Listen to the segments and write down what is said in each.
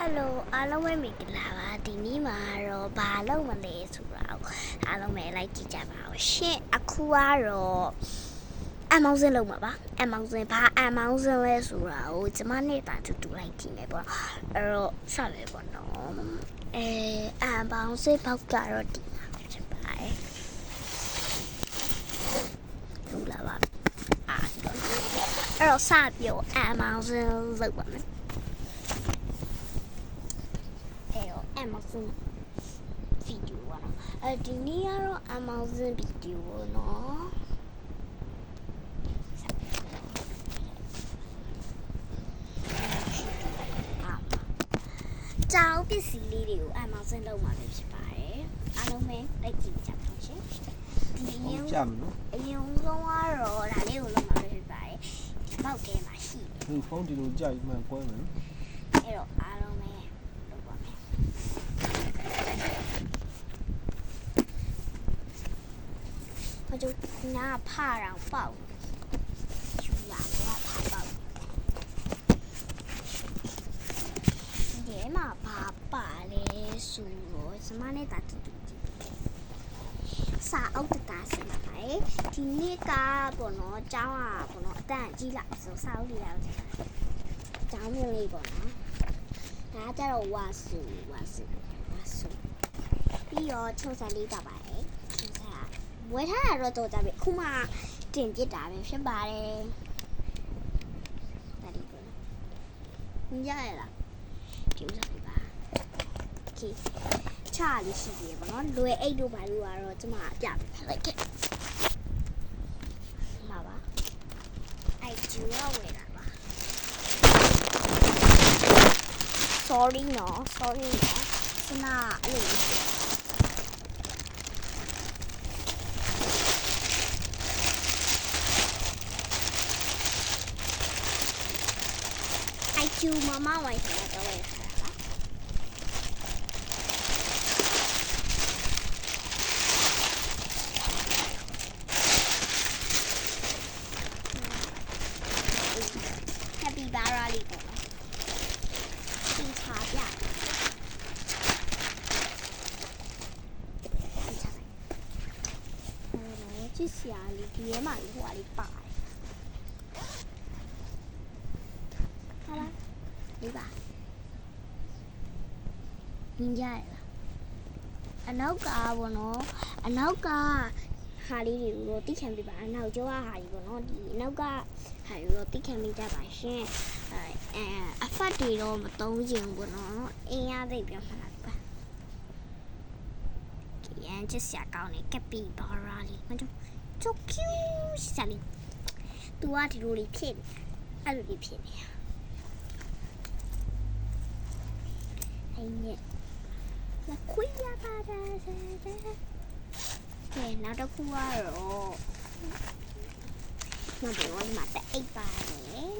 Hello အားလုံးပဲမင်္ဂလာပါဒီနေ့မှာတော့ဘာလုပ်မလဲဆိုတော့အားလုံးပဲလိုက်ကြည့်ကြပါဦးရှင်အခုကတော့အမောင်စင်လုပ်မှာပါအမောင်စင်ဘာအမောင်စင်လဲဆိုတော့ကျမနဲ့တာတူလိုက်ကြည့်မယ်ပေါ့အဲ့တော့စမယ်ပေါ့နော်အမောင်စင်ဘောက်ကတော့ဒီမှာဖြစ်ပါတယ်ဟုတ်လားပါအဲ့တော့စပြောအမောင်စင်လုပ်ပါမယ်Amazon video ပါနော်ဒီနေ့ကတော့ Amazon video ပေါ့နော်ကြောက်ပစ္စည်းလေးတွေကို Amazon လောက်မှာပဲဖြစ်ပါတယ်အားလုံးပဲတိုက်ကြည့်ကြပါရှင်ဒီအရင်ဆုံးကတော့ဒါလေးကိုလောက်မှာပဲဖြစ်ပါတယ်ဒီပေါက်ထဲမှာရှိတယ်ဖုန်းဒီလိုကြိုက်မှကွဲမယ်နော်အဲ့တော့အားလုံးပဲလုပ်ပါမယ်我就拿怕让爆，就拿我怕爆。你嘛怕爆嘞，输了，什么呢？打赌赌的。啥奥特大神来？今年个不能讲啊，不能单机啦，是啥奥特啦？讲明了一个呢，大家都挖数。比如抽三厘八百。ဝယ်ထားတာတော့တော်ကြပြီအခုမှတင်ပြတာပဲဖြစ်ပါတယ်ဒါလေးပေါ့နော်ညရလားဒီဥစ္စာပြပါโอเคချာလေးရှိသေးတယ်ပေါ့နော်လွယ်အိတ်တို့ဘာလို့ကတော့ကျမပြပြလိုက်ခဲ့မှာပါအဲ့ကျူရဝယ်တာပါ sorry နော်စနာအဲ့လိုကျူမမဝိုင်းထားတော့ဝယ်ထားတာပါHappy Bara လေးပေါ့နော်သင်ချာပြကြည့်စရာလေးဒီထဲမှာဟိုဟာလေးပါတယ်ဟာလားဒီပါမြင်ကြရလားအနောက်ကပေါ့နော်အနောက်ကဟာလေးတွေကိုတော့တိခံပြပါအနောက်ကျောကဟာကြီးပေါ့နော်ဒီအနောက်ကဟာတွေတော့တိခံမိကြပါရှင်အဖတ်တွေတော့မသုံးချင်ဘူးပေါ့နော်အင်းရသိပ်ပြောမှာပါရန်ချစ်စရာကောင်းနေကပီဘာရာလေးမကျိုကျူရှာလေးသူကဒီလိုလေးဖြစ်အဲ့လိုလေးဖြစ်နေတာလာခွေးရပါလားကဲနောက်တစ်ခုကတော့မပြောရမှာတဲ့အိတ်ပါတယ်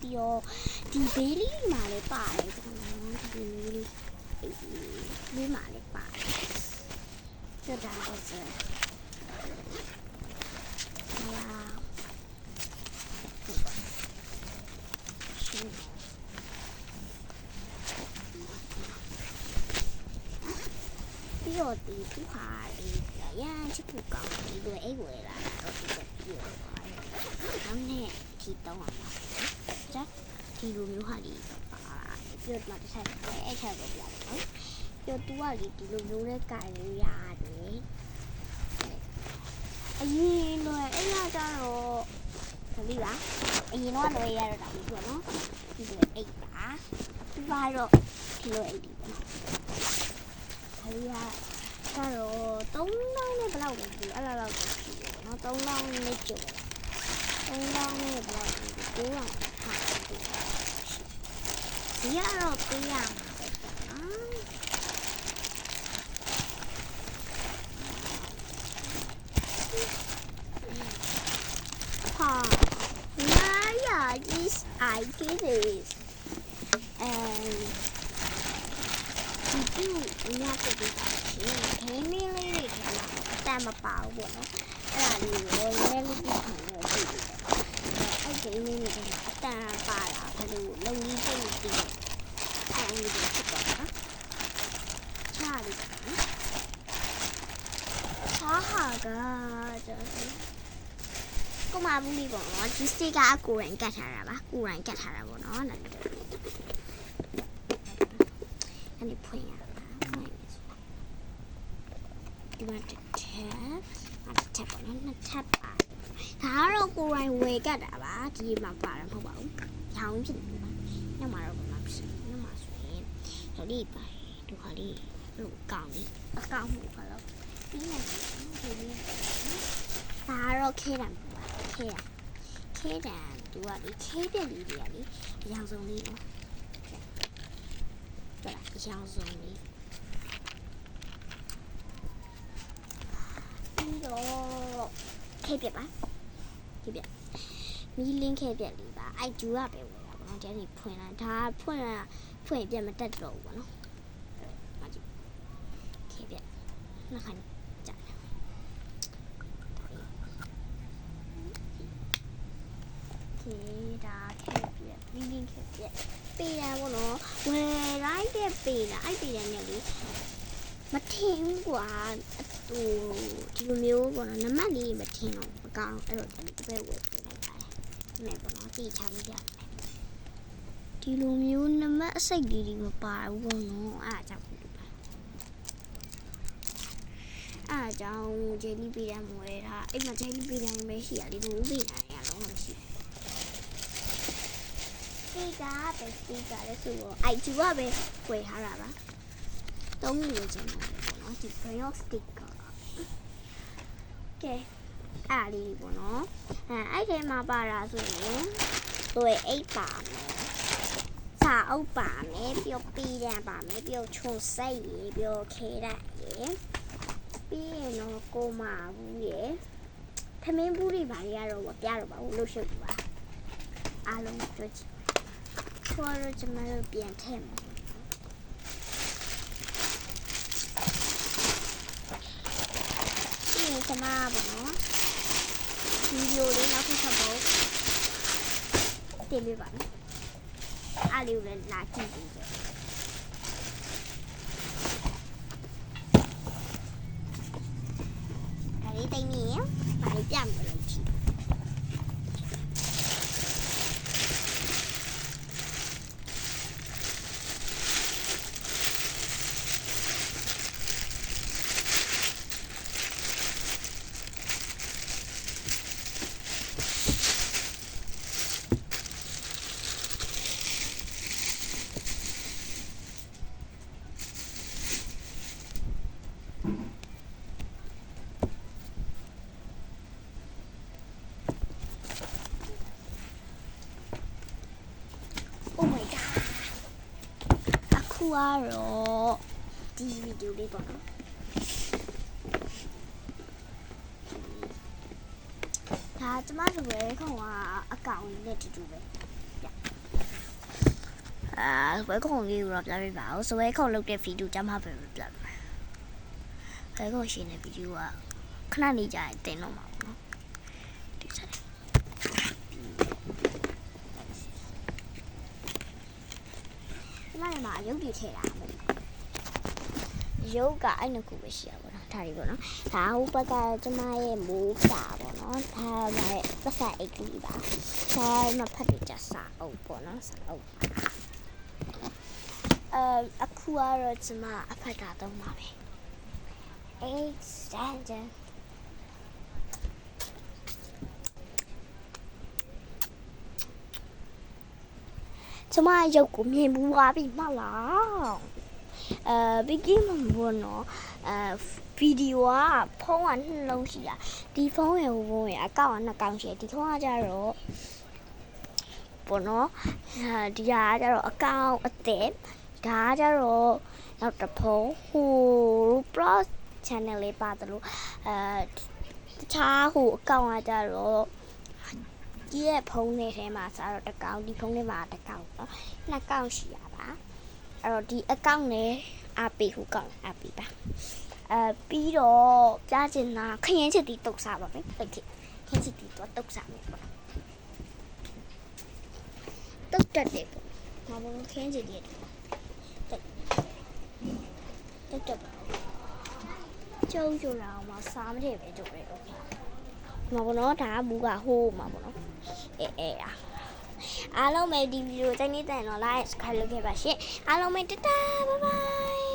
ပြီးတော့ဒီဘေးလေးမှာလည်းပါတယ်ကျွန်တော်ဒီလေးမှာလည်းပါတယ်ဆက်တာတော့ဆက်ပြီးတော့ဒီသူဟာဒီရန်ချစ်ဖို့ကောင်းဒီလိုအိတ်ဝယ်လာတော့ဒီလိုပြီးတော့ပါတယ်။နောက်နေ့ဒီတော့မှာကျဒီလိုမျိုးဟာဒီပါပြီးတော့တစ်ချက်အဲ့ချက်ကိုပြတယ်နော်။ပြီးတော့သူကဒီလိုမျိုးနဲ့ကြိုင်လို့ရတယ်။အရင်တော့အဲ့ရကြတော့ဒါလေးပါအရင်တော့လွယ်ရတော့ဒါလေးပေါ့နော်။ဒီလိုအိတ်ပါဒီပါတော့ဒီလိုအိတ်ဒီပေါ့နော်။ဒါလေးကကတော့3000နဲ့ဘယ်လောက်လဲဒီအဲ့လောက်တော့ရှိတယ်နော်3000နဲ့ကျော်3000နဲ့ဘယ်လောက်လဲ900ဟာဒီကတော့ပေးရမှာပဲနော်ဟာis I get it andဒီညတဲ့ဒီခင်းမင်းလေးတွေကအတန်မပါဘူးပေါ့နော်အဲ့ဒါလေးကိုလဲလေးပြခံလို့ပြည့်တယ်အဲ့ဒီမင်းလေးကအတန်ပါလာဘယ်လိုလုံကြီးပြည့်ပြီးအဲ့ဒီ ကိုဖြစ်သွားတာချားလေးပါနော်ဟာကကိုမဘူးလေးပေါ့နော်ဒီစတစ်ကအကိုရင်ကတ်ထားတာပါကိုရင်ကတ်ထားတာပေါ့နော်အဲ့ဒီဖွင့်ရတာဒီမှာတက်တက်ပေါ့နော်နှစ်ထပ်ပါဒါကတော့ကိုရင်ဝယ်ကတ်တာပါဒီမှာပါတယ်မဟုတ်ပါဘူးရောင်းဖြစ်နေပါညမှာတော့ဘာမှဖြစ်ညမှာဆိုရင်ဒါလေးပါဒီခါလေးလို့ကောင်းပြီအကောင့်မှုကတော့ပြီးနေတယ်ဒီလေးဒါတော့ခဲတယ်ပါခဲတယ်သူကဒီခဲပြက်လေးတွေကလေအရောင်စုံလေးနော်ဒါအရောင်စုံလေးပြီးတော့ခဲပြက်ပါခဲပြက်မီးလင်းခဲပြက်လေးပါအဲ့ဂျူကပဲဝယ်တာပေါ့နော်ဒီကနေဖွင့်လိုက်ဒါဖွင့်ပြက်မတက်တော့ဘူးပေါ့နော်မကြည့်ခဲပြက်နှစ်ခါကြာဒါခဲပြက်လင်းလင်းခဲပြက်ပေးတယ်ပေါ့နော်ဝယ်လိုက်တဲ့ပေးတာအဲ့ပေးတဲ့ညလေးမထင်ဘူးကွာဟိုဒီလိုမျိုးပေါ့နော်နမလေးမထင်တော့မကောင်းအဲ့တော့ဒီပဲဝယ်ပေးလိုက်ပါတယ်ဒီပေါ့နော်တိချာမိရတယ်ဒီလိုမျိုးနမအစိတ်လေးတွေမပါဘူးပေါ့နော်အဲ့ဒါကြောင့်အားကြောင့်ဂျယ်လီပေးတယ်မဝယ်တာအဲ့မှာဂျယ်လီပေးတယ်ပဲရှိရလေဘူးပေးတာရတော့မရှိဘူးဒီကပဲဒီကလည်းဆိုတော့အိုက်ဂျူကပဲဝယ်ထားတာပါသုံးလို့ကျန်တယ်ပေါ့နော်ဒီ braille sticker ကဲအားလေးပေါ့နော်အဲ့ထဲမှာပါတာဆိုရင်သွေးအိတ်ပါမယ်စာအုပ်ပါမယ်ပြီးတော့ပေးတယ်ပါမယ်ပြီးတော့ချုံစိတ်ရေပြီးတော့ခဲတဲ့ရေပြီးရင်တော့ကိုမဘူးရေသမင်းဘူးတွေဘာတွေကတော့မပြတော့ပါဘူးလို့ရှုပ်ပါအားလုံးကြွချင်ခေါ်တော့ကျမတို့ပြန်ထည့်မယ်ပြီးရင်ကျမပေါ့နော်ဗီဒီယိုလေးနောက်ထပ်ဆက်ဖို့တင်ပေးပါမယ်အားလေးကိုလည်းလာကြည့်ကြည့်ကြလေးတိုင်းနေရဘာလို့ပြမလို့ကြည့်အခုကတော့ဒီဗီဒီယိုလေးပေါ့နော်ဒါကျမတို့ပဲခေါင်းကအကောင့်နဲ့တူတူပဲဝဲခုံလေးကိုတော့ပြပေးပါဦးစဝဲခုံလုပ်တဲ့ဗီဒီယိုကျမပဲပြမယ်ဝဲခုံရှင်တဲ့ဗီဒီယိုကခဏနေကြရင်တင်တော့မှာပေါ့နော်ဒီစားကျမလည်းမရုပ်တွေထည့်တာမဟုတ်ရုပ်ကအဲ့နှစ်ခုပဲရှိရပါတော့ဒါတွေပေါ့နော်ဒါဟိုဘက်ကကျမရဲ့မိုးပြပေါ့နော်ဒါရဲ့ပတ်စံအိတ်ကလေးပါဒါမှဖတ်ပြကြစာအုပ်ပေါ့နော်စာအုပ်အခုကတော့ကျမအဖတ်တာသုံးပါပဲextenderကျမရုပ်ကိုမြင်ဘူးသွားပြီမလားဘီကင်းမဘောနော်ဗီဒီယိုကဖုန်းကနှလုံးရှိတာဒီဖုန်းရဲ့ဘုံရဲ့အကောင့်ကနှစ်ကောင်ရှိတယ်ဒီဖုန်းကကြတော့ဘောနော်ဒီဟာကကြတော့အကောင့်အသက်ဒါကကြတော့နောက်တစ်ဖုန်းဟို pro channel လေးပါတယ်လို့တခြားဟိုအကောင့်ကကြတော့ဒီရဲ့ဖုန်းလေးထဲမှာစားတော့တစ်ကောင်ဒီဖုန်းလေးမှာတစ်ကောင်เนาะနှစ်ကောင်ရှိရပါအဲ့တော့ဒီအကောင့်နဲ့APဟိုကောင် AP ပါပြီးတော့ကြားချင်တာခရင်ချစ်တီတုတ်စားပါမယ်ဟုတ်ကဲ့ခရင်ချစ်တီတော့တုတ်စားမယ်ပေါ့တုတ်တက်တယ်ပေါ့မဘုံခရင်ချစ်တီ တက်ပါကျုံကျလာအောင်မစားမထည့်ပဲကျုံရဲโอเคမဘောနော်ဒါကမူကဟိုးမှာပေါ့နော်အားလုံးပဲဒီဗီဒီယိုကြိုက်နေတဲ့တော့ like subscribe လုပ်ခဲ့ပါရှင်အားလုံးပဲတတား bye bye